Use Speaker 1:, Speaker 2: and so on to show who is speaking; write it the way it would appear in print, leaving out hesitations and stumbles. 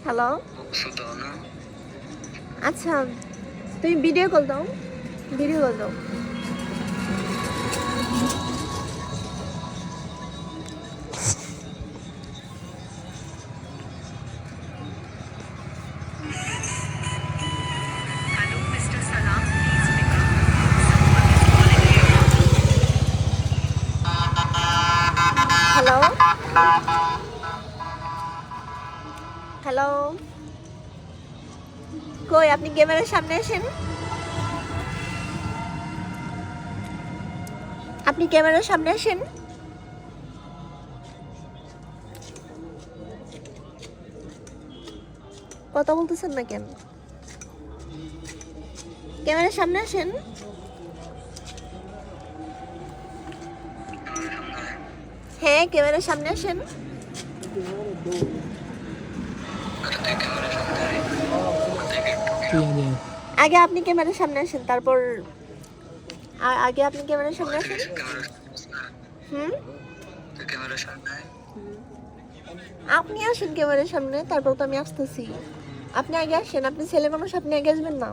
Speaker 1: Hello. আচ্ছা তুমি video call দাও, ভিডিও কল দাও। হ্যালো হ্যালো, কই আপনি ক্যামেরার সামনে আসেন, আপনি ক্যামেরার সামনে আসেন। কথা বলতেছেন না কেন? ক্যামেরার সামনে আসেন। হ্যাঁ ক্যামেরার সামনে আসেন। আগে আপনি ক্যামেরার সামনে আসেন, তারপর আগে আপনি ক্যামেরার সামনে আসেন। আপনি আসেন ক্যামেরার সামনে, তারপর তো আমি আসতেছি। আপনি আগে আসেন, আপনি ছেলে মানুষ, আপনি আগে আসবেন না।